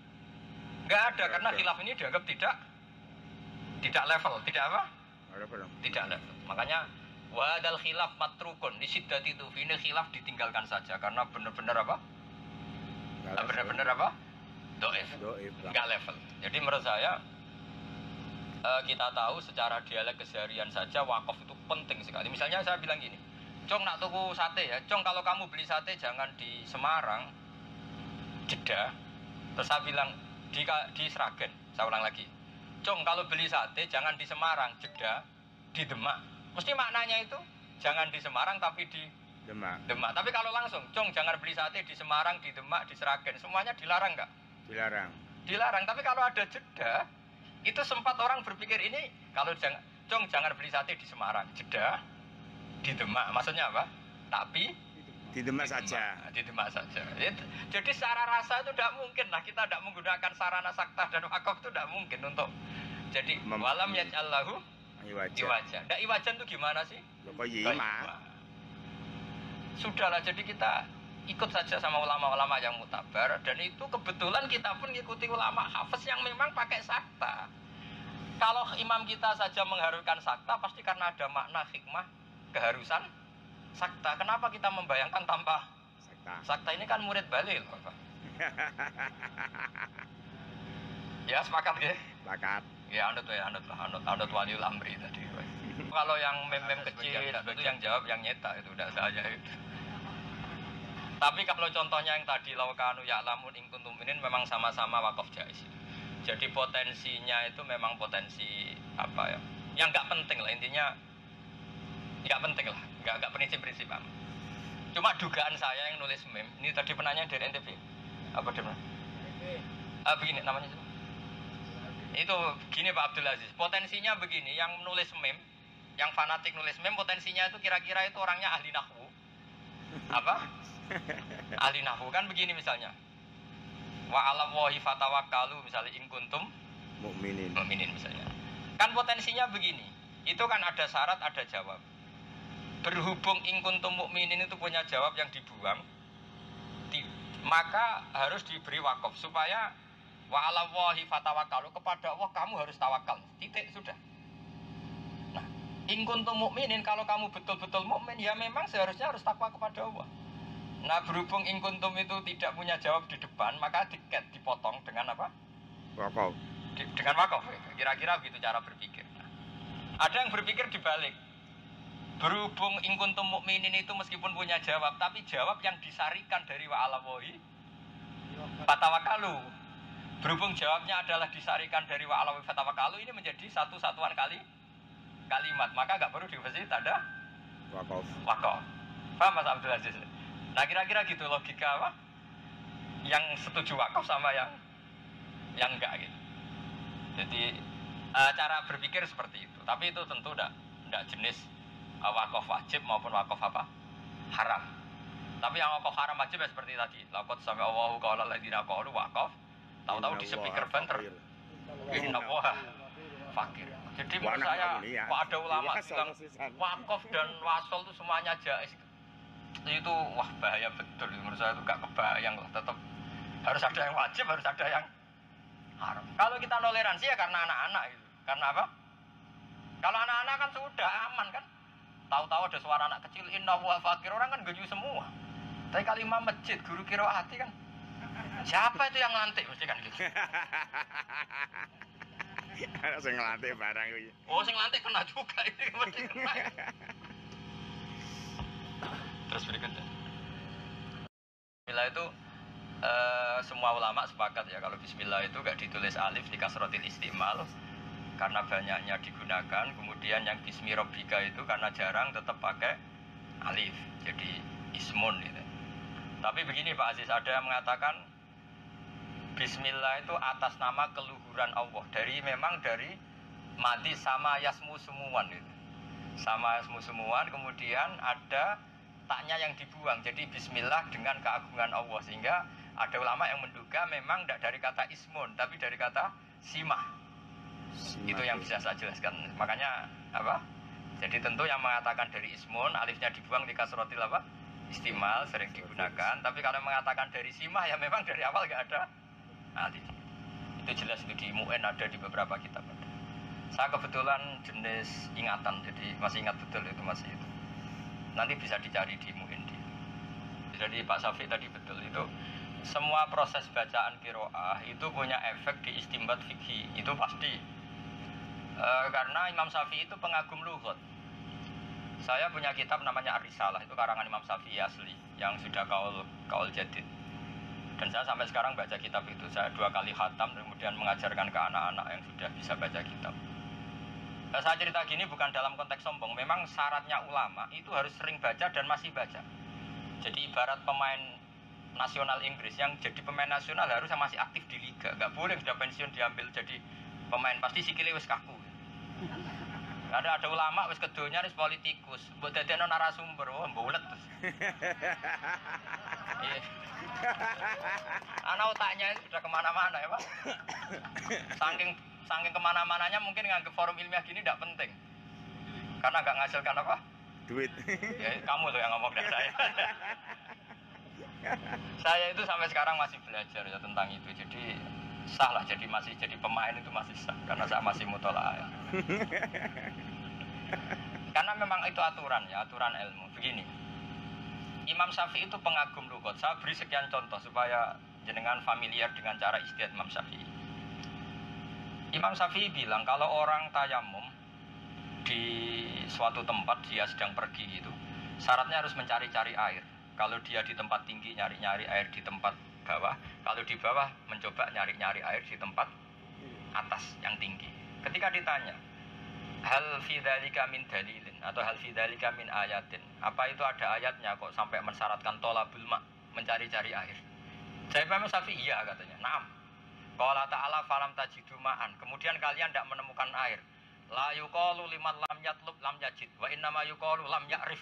Enggak ada, karena khilaf ini dianggap tidak level. Tidak apa? Tidak level. Makanya wadal khilaf matrukun di siddati itu. Ini khilaf ditinggalkan saja karena benar-benar apa? Benar-benar apa? Doif. Enggak level. Jadi menurut saya kita tahu secara dialek keseharian saja wakaf itu penting sekali. Misalnya saya bilang gini, Cong nak tuku sate ya, Cong kalau kamu beli sate jangan di Semarang, Jeddah. Terus saya bilang di Sragen, saya ulang lagi, Cong kalau beli sate jangan di Semarang, Jeddah, di Demak. Mesti maknanya itu jangan di Semarang tapi di Demak. Tapi kalau langsung, Cong jangan beli sate di Semarang, di Demak, di Sragen, semuanya dilarang nggak? Dilarang. Tapi kalau ada Jeddah, itu sempat orang berpikir ini kalau jangan beli sate di Semarang, Jeddah, di Demak. Maksudnya apa? Tapi di Demak saja. Di Demak saja. Jadi secara rasa itu tidak mungkin lah, kita tidak menggunakan sarana saktah dan wakaf itu tidak mungkin untuk jadi walam yaj'allahu iwajan. Nah, iwajan itu gimana sih? Sudahlah, jadi kita ikut saja sama ulama-ulama yang mutabar, dan itu kebetulan kita pun ikuti ulama hafiz yang memang pakai sakta. Kalau imam kita saja mengharuskan sakta, pasti karena ada makna hikmah keharusan sakta. Kenapa kita membayangkan tanpa sakta? Ini kan murid Balil, Bapak. Ya, sepakat ya? Sepakat. Ya, anut waliul amri tadi. Kalau yang mem-mem kecil itu yang jawab yang nyetak, itu udah saya itu. Tapi kalau contohnya yang tadi laukanu ya'lamun in kuntum mu'minin memang sama-sama wakaf jaiz. Jadi potensinya itu memang potensi apa ya? Yang nggak penting lah, intinya nggak penting lah, nggak prinsip-prinsip amat. Cuma dugaan saya yang nulis meme ini tadi penanya dari NTV apa dia? Begini namanya Itu gini Pak Abdul Aziz, potensinya begini, yang nulis meme, yang fanatik nulis meme, potensinya itu kira-kira itu orangnya ahli nahwu. Apa? Ahli nahwu kan begini misalnya. Wa 'ala Allahi fatawakkalu misalnya in kuntum mukminin misalnya. Kan potensinya begini. Itu kan ada syarat, ada jawab. Berhubung in kuntum mukminin itu punya jawab yang dibuang, maka harus diberi wakaf supaya wa 'ala Allahi fatawakkalu, kepada Allah kamu harus tawakal. Titik sudah. Nah, in kuntum mukminin, kalau kamu betul-betul mukmin ya memang seharusnya harus takwa kepada Allah. Nah, berhubung in kuntum itu tidak punya jawab di depan, maka dipotong dengan apa? Wakaf. Dengan wakaf. Kira-kira begitu cara berpikir. Nah, ada yang berpikir dibalik. Berhubung in kuntum mukminin itu meskipun punya jawab, tapi jawab yang disarikan dari wa 'ala Allahi fatawakkalu. Berhubung jawabnya adalah disarikan dari wa 'ala Allahi fatawakkalu, ini menjadi satu satuan kalimat, maka nggak perlu dikasih tanda wakaf. Paham Mas Abdul Aziz? Nah, kira-kira gitu logika apa? Yang setuju wakaf sama yang enggak gitu. Jadi cara berpikir seperti itu. Tapi itu tentu enggak jenis wakaf wajib maupun wakaf apa? Haram. Tapi yang wakaf haram wajib ya seperti tadi. Laqad sami Allahu qala alladziina qalu wakaf. Tahu-tahu di speaker banter. Inna Allaha fakir. Jadi menurut saya kok ada ulama bilang wakaf dan wasol itu semuanya jaiz. Itu wah bahaya betul, menurut saya itu gak kebayang lah, tetap harus ada yang wajib, harus ada yang haram. Kalau kita toleransi ya karena anak-anak gitu. Karena apa? Kalau anak-anak kan sudah aman kan, tahu-tahu ada suara anak kecil inna wa fakir, orang kan geju semua. Tapi kalimat masjid guru qiraati kan, siapa itu yang ngelantik mesti kan gitu. Ada sing ngelantik barang iki. Oh, sing ngelantik kena juga ini mesti kena. Terus berikutnya Bismillah itu semua ulama sepakat ya kalau Bismillah itu gak ditulis alif di kasrotil istimal karena banyaknya digunakan. Kemudian yang Bismi Rabbika itu karena jarang tetap pakai alif, jadi ismun gitu. Tapi begini Pak Aziz, ada yang mengatakan Bismillah itu atas nama keluhuran Allah, memang dari mati sama yasmu semuan gitu. Sama yasmu semuan, kemudian ada taknya yang dibuang, jadi bismillah dengan keagungan Allah, sehingga ada ulama yang menduga memang tidak dari kata ismun tapi dari kata simah. Itu yang bisa saya jelaskan. Makanya apa? Jadi tentu yang mengatakan dari ismun alifnya dibuang di kasrotil apa? Istimal sering digunakan, tapi kalau mengatakan dari simah ya memang dari awal nggak ada alif. Itu jelas, itu di MUN ada, di beberapa kitab ada. Saya kebetulan jenis ingatan, jadi masih ingat betul itu masih itu. Nanti bisa dicari di MUN. Jadi Pak Syafiq tadi betul itu, semua proses bacaan qiraah itu punya efek di istimbat fikih, itu pasti. Karena Imam Syafi'i itu pengagum lughat. Saya punya kitab namanya Ar-Risalah, itu karangan Imam Syafi'i asli yang sudah kaul jadid. Dan saya sampai sekarang baca kitab itu. Saya 2 kali khatam, kemudian mengajarkan ke anak-anak yang sudah bisa baca kitab. Saya cerita gini bukan dalam konteks sombong. Memang syaratnya ulama itu harus sering baca dan masih baca. Jadi ibarat pemain nasional Inggris, yang jadi pemain nasional harus yang masih aktif di liga. Gak boleh sudah pensiun diambil jadi pemain, pasti sikile wis kaku. Ada ulama wis kedonya wis politikus, mbok dadekno narasumber, mbok ulet terus. Anak otaknya sudah kemana-mana ya Pak. Saking kemana-mananya mungkin nganggep forum ilmiah gini tidak penting. Karena nggak ngasilkan apa? Duit. Ya, kamu tuh yang ngomong dari saya. Saya itu sampai sekarang masih belajar ya tentang itu. Jadi sah lah, masih jadi pemain itu masih sah. Karena saya masih mutolaah. Ya. Karena memang itu aturan ya, aturan ilmu. Begini, Imam Syafi'i itu pengagum lughat. Saya beri sekian contoh supaya jenengan familiar dengan cara istihad Imam Syafi'i. Imam Syafi'i bilang kalau orang tayamum di suatu tempat, dia sedang pergi itu, syaratnya harus mencari-cari air. Kalau dia di tempat tinggi nyari-nyari air di tempat bawah, kalau di bawah mencoba nyari-nyari air di tempat atas yang tinggi. Ketika ditanya, hal fi dzalika min dalilin atau hal fi dzalika min ayatin, apa itu ada ayatnya kok sampai mensyaratkan tolabul ma, mencari-cari air? Jawab Imam Syafi'i iya katanya. Naam. Qala ta'ala falam tajidu ma'an. Kemudian kalian tidak menemukan air. La yuqalu liman lam yatlub lam yajid wa innama yuqalu lam ya'rif.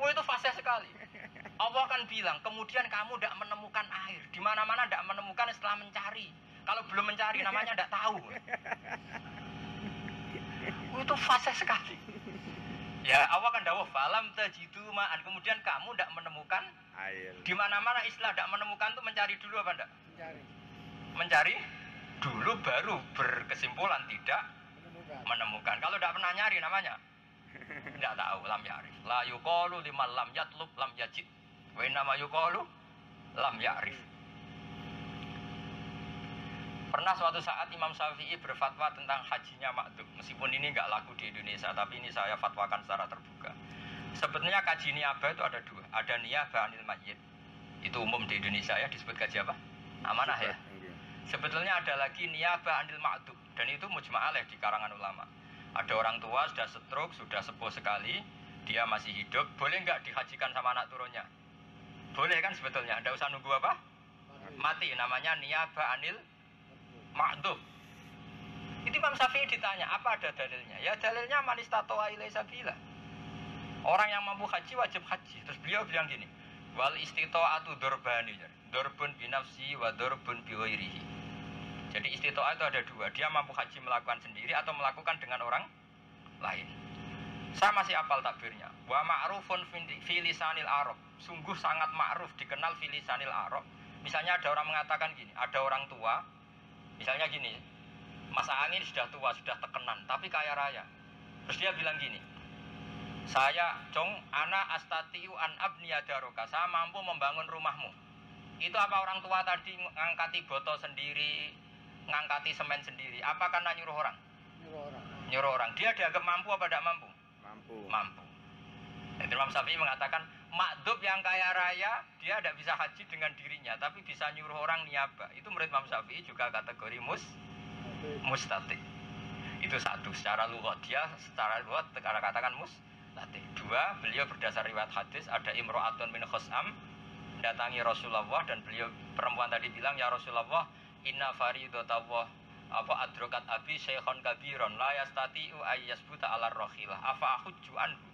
Oh, itu fasih sekali. Allah akan bilang, kemudian kamu tidak menemukan air. Di mana-mana tidak menemukan setelah mencari. Kalau belum mencari namanya tidak tahu. Oh, itu fasih sekali. Ya, Allah akan dawuh falam tajidu ma'an. Kemudian kamu tidak menemukan Air. di mana-mana istilah tidak menemukan itu mencari dulu apa enggak? Mencari. Mencari dulu baru berkesimpulan tidak menemukan. Kalau tidak pernah nyari namanya tidak tahu, lam ya'rif. La yuqalu liman lam yatlub lam yajid. Wa innama yuqalu lam ya'rif. Pernah suatu saat Imam Syafi'i berfatwa tentang hajinya makdum. Meskipun ini nggak laku di Indonesia, tapi ini saya fatwakan secara terbuka. Sebetulnya kaji niyabah itu ada dua. Ada niyabah anil mayyit. Itu umum di Indonesia ya, disebut kaji apa? Amanah ya. Sebetulnya ada lagi niyabah anil ma'dum. Dan itu mujma' alaih di karangan ulama. Ada orang tua sudah stroke, sudah sepuh sekali, dia masih hidup, boleh nggak dihajikan sama anak turunnya? Boleh kan sebetulnya, nggak usah nunggu apa? Mati, namanya niyabah anil ma'dum. Itu Imam Syafi'i ditanya, apa ada dalilnya? Ya dalilnya man istata'a ilaihi sabila. Orang yang mampu haji wajib haji. Terus beliau bilang gini, wal istita'atu durbani, durbun binafsi wa durbun biwairihi. Jadi istita'ah itu ada dua, dia mampu haji melakukan sendiri atau melakukan dengan orang lain. Saya masih hafal takbirnya. Wa ma'rufun fi lisanil Arab. Sungguh sangat ma'ruf, dikenal fi lisanil Arab. Misalnya ada orang mengatakan gini, ada orang tua, misalnya gini, Mas Angin sudah tua, sudah tekenan, tapi kaya raya. Terus dia bilang gini, saya, Cong, ana astatiu an abniya daroka, saya mampu membangun rumahmu. Itu apa orang tua tadi ngangkati botol sendiri, ngangkati semen sendiri? Apa karena nyuruh orang? Nyuruh orang. Dia dianggap mampu apa tidak mampu? Mampu. Dan Imam Syafi'i mengatakan, makdub yang kaya raya, dia tidak bisa haji dengan dirinya, tapi bisa nyuruh orang niyabah. Itu menurut Imam Syafi'i juga kategori mustati. Itu satu, secara lughat dia, secara lughat katakan mustati. Dua, beliau berdasar riwayat hadis, ada imro'atun min khus'am, datangi Rasulullah dan beliau perempuan tadi bilang, ya Rasulullah, inna faridatullah apa adrokat abi syekhon kabiron la yastati'u ayyasbuta ala rakhilah afa ahujju anhu.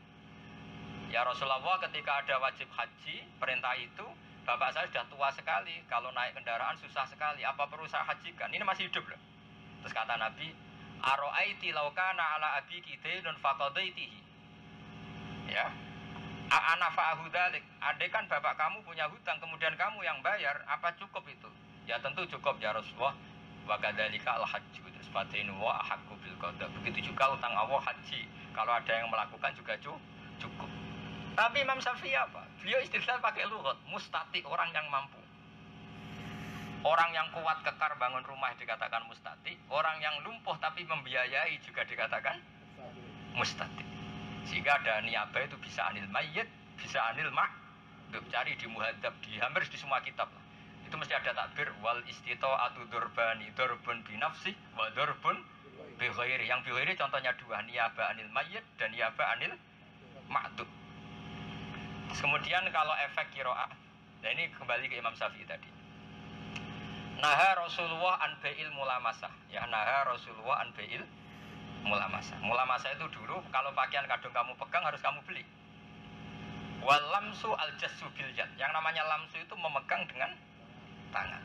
Ya Rasulullah, ketika ada wajib haji, perintah itu, bapak saya sudah tua sekali, kalau naik kendaraan susah sekali, apa perlu saya hajikan? Ini masih hidup loh. Terus kata Nabi, aro'aiti laukana ala abiki dainun faqadaitihi. Ya, ana fa'ahu dzalik. Andai kan bapak kamu punya hutang, kemudian kamu yang bayar, apa cukup itu? Ya tentu cukup ya Rasulullah. Wa kadzalika al-hajju. Terus fatinu wa ahaqqu bil qada. Begitu juga utang Allah haji. Kalau ada yang melakukan juga cukup. Tapi Imam Syafi'i apa? Beliau istilah pakai lughat, mustati, orang yang mampu. Orang yang kuat kekar bangun rumah dikatakan mustati. Orang yang lumpuh tapi membiayai juga dikatakan mustati. Sehingga ada niyabah itu bisa anil mayyit, bisa anil ma'dum. Cari di muhadzab, di hampir di semua kitab lah. Itu mesti ada takbir wal istita'atu durbani, durbun binafsi wa durbun bighairi. Yang bighairi contohnya dua, niyabah anil mayyit dan niyabah anil ma'dum. Kemudian kalau efek qiraah, nah ini kembali ke Imam Syafi'i tadi. Naha Rasulullah an bai'il mulamasah. Ya, naha Rasulullah an bai'il mulamasah. Mulamasah itu dulu kalau pakaian kadung kamu pegang harus kamu beli. Wal lamsu al jassu bil yad. Yang namanya lamsu itu memegang dengan tangan.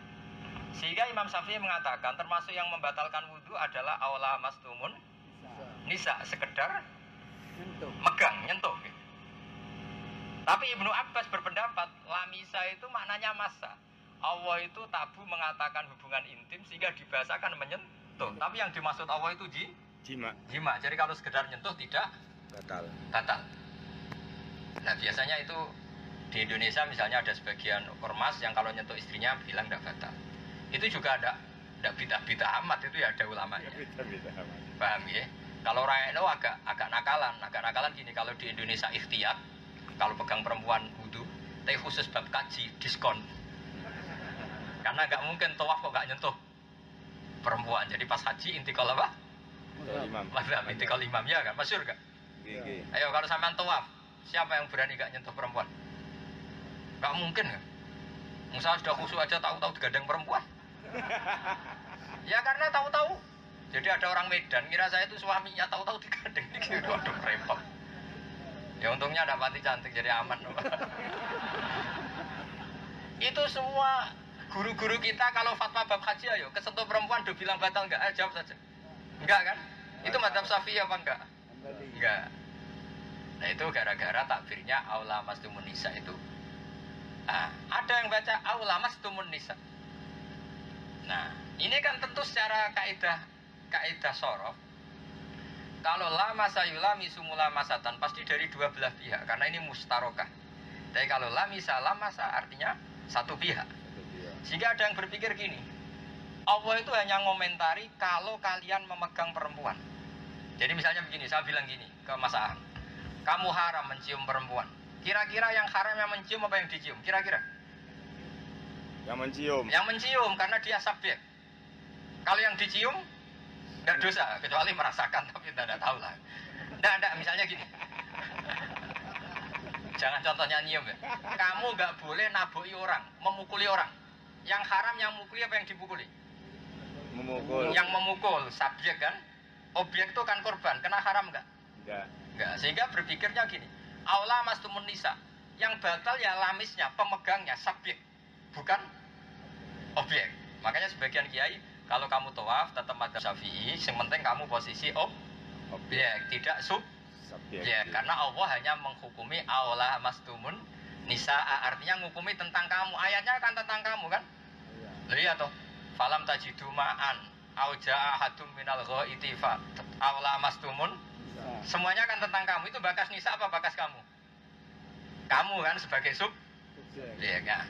Sehingga Imam Syafi'i mengatakan termasuk yang membatalkan wudu adalah aula mastumun nisa, sekedar megang, nyentuh. Tapi Ibnu Abbas berpendapat lamisa itu maknanya massa. Allah itu tabu mengatakan hubungan intim sehingga dibahasakan menyentuh. Tapi yang dimaksud Allah itu jima. Jadi kalau sekedar nyentuh tidak batal. Nah biasanya itu di Indonesia misalnya ada sebagian ormas yang kalau nyentuh istrinya bilang tidak batal. Itu juga ada bidah amat, itu ya ada ulamanya. Paham ya? Kalau orang itu agak nakalan gini, kalau di Indonesia ikhtiyat, kalau pegang perempuan wudu, tapi khusus bab kaji diskon. Karena nggak mungkin tawaf kok nggak nyentuh perempuan. Jadi pas haji intikal apa? Intikal imam ya kan, masyhur kan? Ayo kalau sampean tawaf, siapa yang berani nggak nyentuh perempuan? Nggak mungkin kan? Misalnya sudah khusyuk aja tahu-tahu digandeng perempuan. Ya karena tahu-tahu. Jadi ada orang Medan kira saya itu suaminya, tahu-tahu digandeng gitu. Aduh repot. Ya untungnya ada pati cantik jadi aman. Itu semua guru-guru kita kalau fatwa bab haji ayo kesentuh perempuan udah bilang batal enggak? Ayo jawab saja. Enggak kan? Itu madzhab Syafi'i apa enggak? Enggak. Nah itu gara-gara takbirnya aula mastumun nisa itu. Nah, ada yang baca aula mastumun nisa. Nah, ini kan tentu secara kaidah sorof. Kalau lama sayulami sumula masatan pasti dari dua belah pihak karena ini mustarokah. Tapi kalau lamisa lamasa artinya satu pihak. Sehingga ada yang berpikir gini, Allah itu hanya ngomentari kalau kalian memegang perempuan. Jadi misalnya begini, saya bilang gini ke Mas Ahang, kamu haram mencium perempuan. Kira-kira yang haram yang mencium apa yang dicium? Kira-kira? Yang mencium. Yang mencium karena dia subjek. Kalau yang dicium nggak dosa, kecuali merasakan tapi tidak tahu lah. Nggak, misalnya gini. Jangan contohnya nyium ya. Kamu nggak boleh nabuhi orang, memukuli orang. Yang haram yang memukuli apa yang dipukuli? Memukul. Yang memukul, subjek kan? Objek itu kan korban, kena haram nggak? Nggak. Sehingga berpikirnya gini, aula mastumun nisa. Yang batal ya lamisnya, pemegangnya, subjek. Bukan objek. Makanya sebagian kiai, kalau kamu tawaf tetap madzhab Syafi'i, yang penting kamu posisi objek, tidak subjek. Ya, karena Allah hanya menghukumi aula mastumun nisa, artinya menghukumi tentang kamu. Ayatnya kan tentang kamu kan? Lihat toh, falam tajidu ma'an au jaa ahadum minal ghaiti fa aula mastumun. Semuanya kan tentang kamu. Itu bakas nisa apa bakas kamu? Kamu kan sebagai subjek. Ya kan?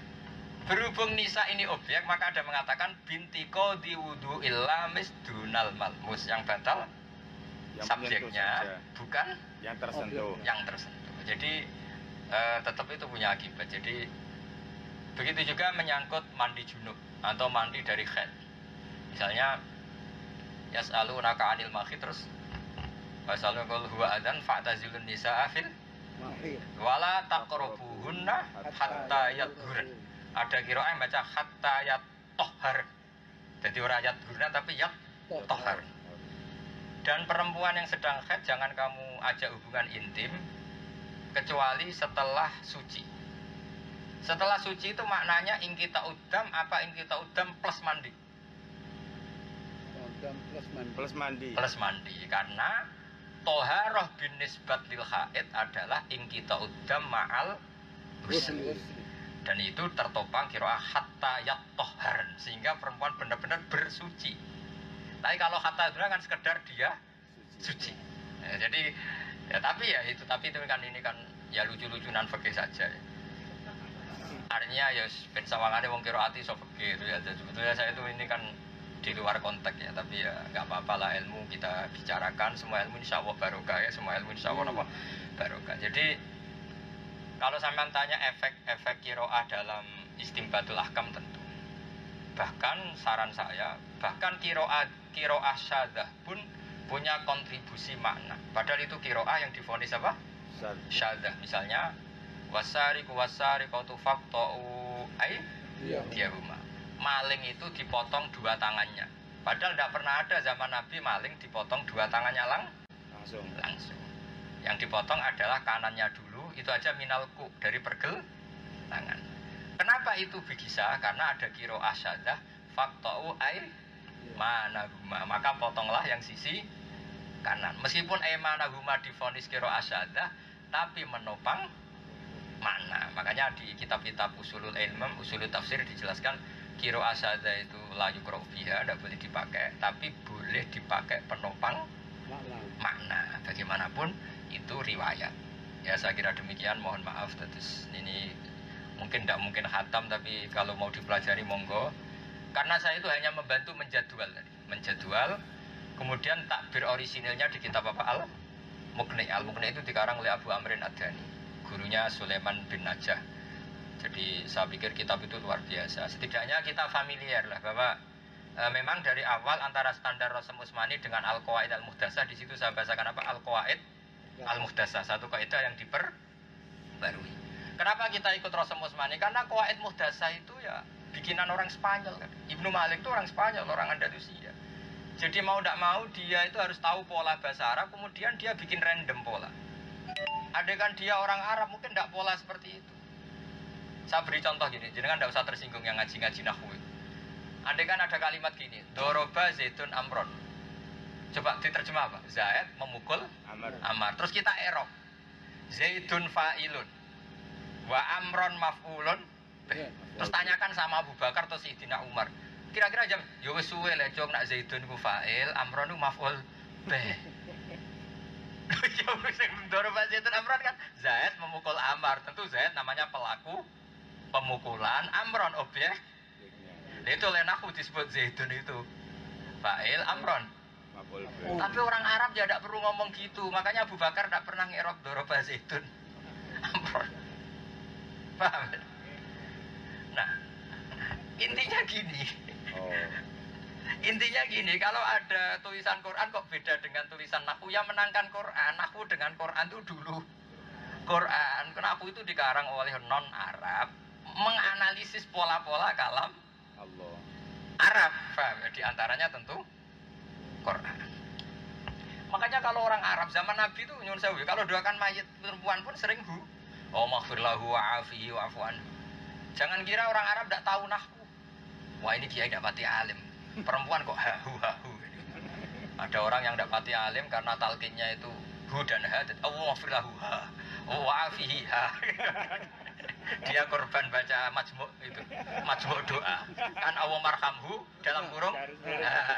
Berhubung nisa ini objek, maka ada mengatakan bintiko diwudu ilamis dunal malmus. Yang batal yang subjeknya, bukan yang tersentuh. Yang tersentuh. Jadi tetap itu punya akibat. Jadi begitu juga menyangkut mandi junub atau mandi dari haid. Misalnya yas'alunaka 'anil mahid terus wasallu qul huwa adzan fa'tazilun nisaa fil wala taqrabuhunna hatta yadhhurun. Ada qiraah yang baca hatta yatahhar. Jadi ora yadhhurna tapi yatahhar. Dan perempuan yang sedang haid jangan kamu ajak hubungan intim kecuali setelah suci. Setelah suci itu maknanya ingkita udam apa ingkita udam plus mandi? Plus mandi. Plus mandi karena toharoh bin nisbat lil haid adalah ingkita udam ma'al husli. Dan itu tertopang qiraah hatta yatahharan sehingga perempuan benar-benar bersuci. Tapi kalau hatta itu kan sekedar dia suci. Ya, jadi ya tapi itu kan ini kan ya lucu-lucunan fikih saja. Ya. Artinya ya ben sawangane wong qiraati iso fikih ya. Sebetulnya saya itu ini kan di luar konteks ya, tapi ya nggak apa-apa lah, ilmu kita bicarakan, semua ilmu insya Allah barokah ya, semua ilmu insya Allah barokah. Jadi kalau sampean tanya efek qiraah dalam istinbatul ahkam tentu. Bahkan saran saya, bahkan qiraah syadzah pun punya kontribusi makna. Padahal itu qiraah yang divonis apa? Syadzah. Misalnya wasariqu wasariqatu faqta'u aydiyahuma. Maling itu dipotong dua tangannya. Padahal tidak pernah ada zaman Nabi maling dipotong dua tangannya langsung. Yang dipotong adalah kanannya dulu, itu aja minalku dari pergel tangan. Kenapa itu bisa? Karena ada qiraah syadzah faqta'u aymanahuma. Maka potonglah yang sisi kanan. Meskipun aymanahuma divonis qiraah syadzah, tapi menopang makna. Makanya di kitab-kitab usulul ilm, usulul tafsir dijelaskan qiraah syadzah itu la yuqra fiha, tidak boleh dipakai, tapi boleh dipakai penopang makna. Bagaimanapun itu riwayat. Ya saya kira demikian, mohon maaf terus ini mungkin tidak mungkin khatam, tapi kalau mau dipelajari monggo. Karena saya itu hanya membantu menjadwal. Kemudian takbir orisinilnya di kitab apa Al-Muqni. Al-Muqni itu dikarang oleh Abu Amrin Ad-Dani, gurunya Sulaiman bin Najah. Jadi saya pikir kitab itu luar biasa. Setidaknya kita familiar lah bahwa memang dari awal antara standar Rasul Utsmani dengan Al-Qawaid Al-Muhdasah, di situ saya bahasakan apa? Al-Qawaid Al-Muhdasah, satu kaidah yang diperbarui. Kenapa kita ikut Rasul Utsmani? Karena Qawaid Muhdasah itu ya bikinan orang Spanyol kan. Ibnu Malik itu orang Spanyol, orang Andalusia. Jadi mau tidak mau dia itu harus tahu pola bahasa Arab, kemudian dia bikin random pola. Andai kan dia orang Arab mungkin tidak pola seperti itu. Saya beri contoh gini, jangan tidak usah tersinggung yang ngaji-ngaji nahwu. Andai kan ada kalimat gini, Doroba Zaidun Amron. Coba diterjemah apa? Zaid memukul Amar. Terus kita erok. Zaidun fa'ilun. Wa Amron maf'ulun. Terus tanyakan sama Abu Bakar atau Sayyidina Umar. Kira-kira jam, ya wis suwe le cung nak Zaidun ku fa'il, Amron ku maf'ul bih. Ya wis Doroba Zaidun Amron kan Zaid memukul Amar. Tentu Zaid namanya pelaku pemukulan, Amron objek. Nah, itu lenahu disebut Zaidun itu fa'il, Amron. Tapi orang Arab ya tidak perlu ngomong gitu. Makanya Abu Bakar tidak pernah ngerok Doroba Zaidun Amron. Paham? Nah, intinya gini. Intinya gini, kalau ada tulisan Quran kok beda dengan tulisan nahwu, yang menangkan Quran, nahwu dengan Quran itu dulu. Quran, nahwu itu dikarang oleh non-Arab, menganalisis pola-pola kalam Allah. Arab, paham? Di antaranya tentu Quran. Makanya kalau orang Arab zaman Nabi itu nyuwun sewu, kalau doakan mayit perempuan pun sering hu. Oh maghfir lahu wa'afihi wa'fu anhu. Jangan kira orang Arab tidak tahu nahwu. Wah ini kiai tidak pati alim. Perempuan kok hahu. Ada orang yang tidak pati alim karena talqinnya itu hu dan ha. Oh maghfir lahu ha. Oh wa'afihi ha. Dia korban baca majmu' itu, majmu' doa. Kan Allah marhamhu dalam kurung.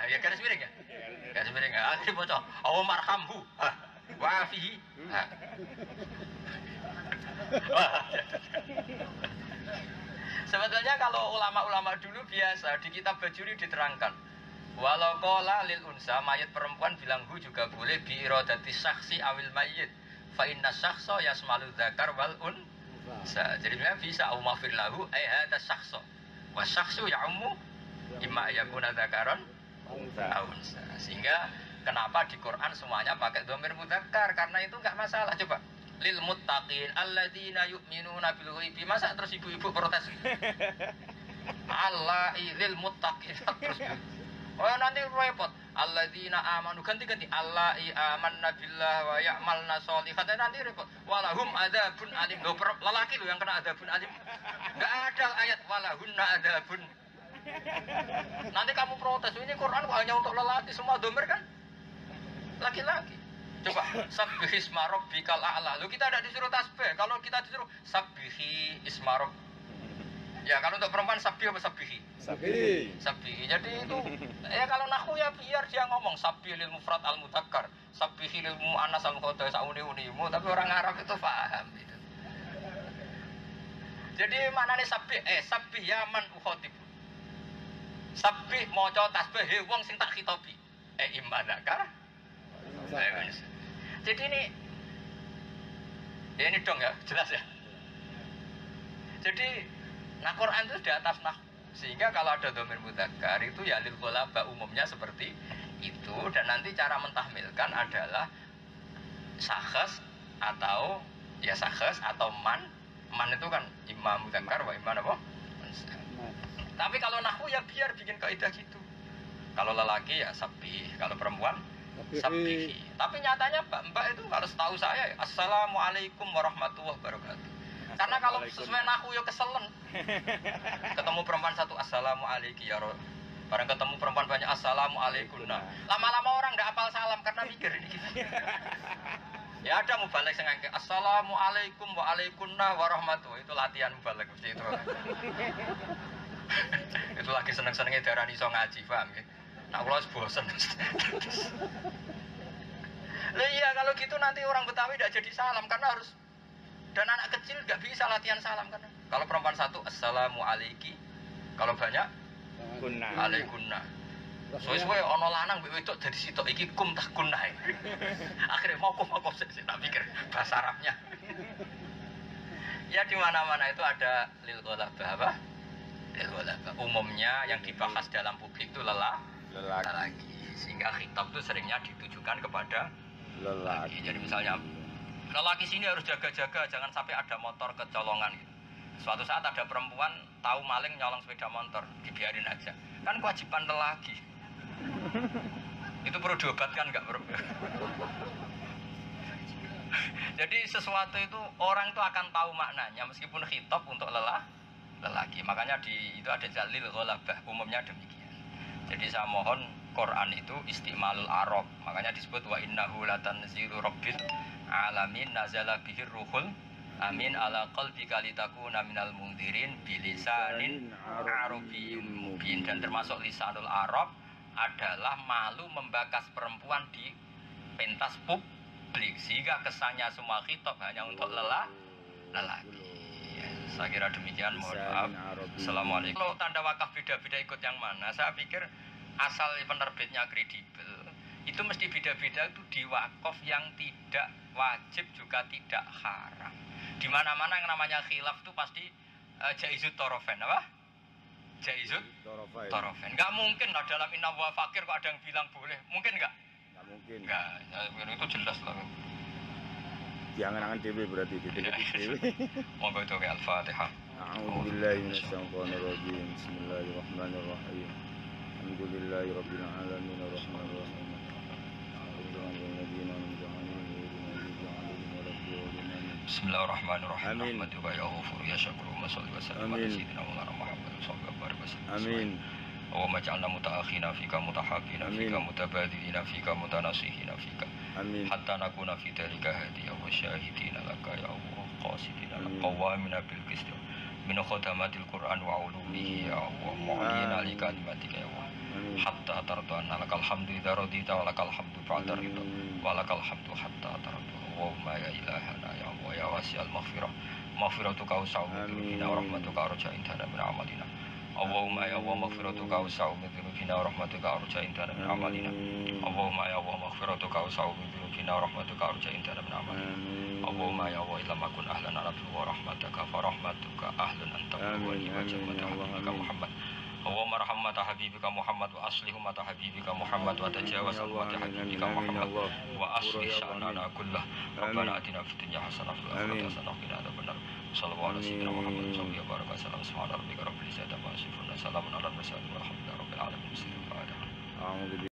Ya garis miring ya? Garis miring. Akhirnya baca Allah marhamhu wa'afihi ha. Sebetulnya kalau ulama-ulama dulu biasa di kitab Bajuri diterangkan, walau qala lil unsa, mayit perempuan bilang hu juga boleh bi iradati syakhsi awil mayyit fa inna syakhsa yasmalu dzakar wal unsa. Jadi bisa au maghfir lahu ay hadza syakhsa wa syakhsu ya'ummu imma yakuna dzakaran au unsa. Sehingga kenapa di Quran semuanya pakai dhamir mudzakkar, karena itu enggak masalah. Coba lil muttaqin alladzina yu'minuna bil ghaibi. Masa terus ibu-ibu protes? Allah lil muttaqin terus. Oh nanti repot. Alladzina amanu ganti-ganti. Allah amanna billah wa ya'malna sholihat. Nanti repot. Walahum adzabun alim. Loh, lelaki lo yang kena adzabun alim. Enggak ada ayat walahunna adzabun. Nanti kamu protes. Ini Quran hanya untuk lelaki, semua dhamir kan laki-laki. Coba sabbihi isma rabbikal a'la. Lu kita tidak disuruh tasbih. Kalau kita disuruh sabbihi isma rabb. Ya kalau untuk perempuan sabbih apa sabbihi? Sabbihi. Jadi itu ya kalau nahwu ya biar dia ngomong sabbih lil mufrad al mudzakkar, sabbihi lil muannas al mudzakkar sauni-unimu, tapi orang Arab itu paham itu. Jadi maknane sabbih sabbih ya man ukhatib. Sabbih maca tasbih he wong sing tak khitobi. Imanakah? Jadi ini dong ya, jelas ya. Jadi nah Quran itu di atas nahwu, sehingga kalau ada dhamir mudzakkar itu ya lil ghalaba umumnya seperti itu, dan nanti cara mentahmilkan adalah sakhs atau ya sakhs atau man itu kan imam mudzakkar wa imam apa? Tapi kalau nahwu ya biar bikin kaidah gitu. Kalau lelaki ya sabbih, kalau perempuan sabbihi. Tapi nyatanya mbak itu kalau setahu saya assalamualaikum warahmatullahi wabarakatuh. Karena kalau sesuai nahwu ya keselen. Ketemu perempuan satu assalamualaikum ya roh. Barang ketemu perempuan banyak assalamualaikum. Nah, lama-lama orang enggak hafal salam karena mikir ini gitu. Ya ada mubalik sing ngangge assalamualaikum waalaikumsalam warahmatullahi. Itu latihan mubalik mesti itu. Itu lagi seneng-senenge darani iso ngaji, paham nggih? Nah, kalau bosen. Lah iya kalau gitu nanti orang Betawi tidak jadi salam karena harus, dan anak kecil nggak bisa latihan salam kan. Kalau perempuan satu assalamualaikum, kalau banyak alaikunna. Soe-soe ono lanang mbek wedok dadi sitok iki kum tak kunah. Akhirnya mau sik tak pikir bahasa Arabnya. Ya di mana-mana itu ada lil ghalabah apa? Lil ghalabah. Umumnya yang dibahas dalam publik itu lelaki. Sehingga khitab itu seringnya ditujukan kepada lelaki. Jadi misalnya lelaki sini harus jaga-jaga jangan sampai ada motor kecolongan gitu. Suatu saat ada perempuan tahu maling nyolong sepeda motor, dibiarin aja. Kan kewajiban lelaki. Itu perlu diobatkan nggak bro? Jadi sesuatu itu orang itu akan tahu maknanya meskipun khitab untuk lelaki. Makanya itu ada jalil ghalabah, umumnya demikian. Jadi saya mohon Quran itu istimalul arab. Makanya disebut wa innahu latanzilu rabbil alamin nazala bihir ruhul amin ala qalbika litakuna minal mundzirin bilisanin arabiyyun mubin. Dan termasuk lisanul arab adalah malu membakas perempuan di pentas publik sehingga kesannya semua khitab hanya untuk lelaki. Ya, saya kira demikian, mohon maaf. Assalamualaikum. Kalau tanda wakaf beda-beda ikut yang mana? Saya pikir asal penerbitnya kredibel itu mesti beda-beda, itu di wakaf yang tidak wajib juga tidak haram. Di mana-mana yang namanya khilaf itu pasti jaizut torofen, apa? Jaizut torofen. Enggak mungkin lah dalam inna wa fakir kok ada yang bilang boleh. Mungkin enggak? Enggak mungkin. Enggak, itu jelas lah. Jangan-jangan dewe berarti dewe. Monggo itu ke Al-Fatihah. A'udzubillahi minasyaitonirrajim. Bismillahirrahmanirrahim. Alhamdulillahirabbil alamin arrahmanir rahim. Bismillahirrahmanirrahim. Rahmatuka ya ghafur ya syakur wa shalli wa sallim ala sayyidina Muhammad sallallahu alaihi wasallam. Amin. Allahumma ij'alna mutaakhina fika mutahaqqina fika mutabadilina fika mutanasihina fika. Amin. Hatta nakuna fi dhalika hadiya wa syahidina laka ya Allah qasidina qawamina bil qist min khadamatil Qur'an wa ulumihi ya Allah mu'minina li kalimatika ya Allah. Hatta tardu'anna lakal hamdu idza radita wa lakal hamdu ba'da ridha wa lakal hamdu hatta tardu. Allahumma ya ilahana ya Allah ya wasi'al maghfirah maghfiratuka awsa'u min dhunubina wa rahmatuka arja indana min amalina. Allahumma ya Allah maghfiratuka awsa'u min dhunubina wa rahmatuka arja indana min amalina. Allahumma ya Allah maghfiratuka awsa'u min dhunubina wa rahmatuka arja indana min amalina. Allahumma ya Allah illam akun ahlan nabiyyu wa rahmatuka fa rahmatuka ahlun anta wa jannatuka Muhammad. Allahumma rahmata habibika Muhammad wa aslih ummata habibika Muhammad wa tajawaz ummata habibika Muhammad wa aslih sya'nana kullah. Rabbana atina fid dunya hasanah wa fil akhirati hasanah wa qina adzabannar. Sallallahu alaihi wa sallam wa baraka sallam subhana rabbika rabbil izzati amma yasifun wa salamun alal mursalin walhamdulillahi rabbil alamin.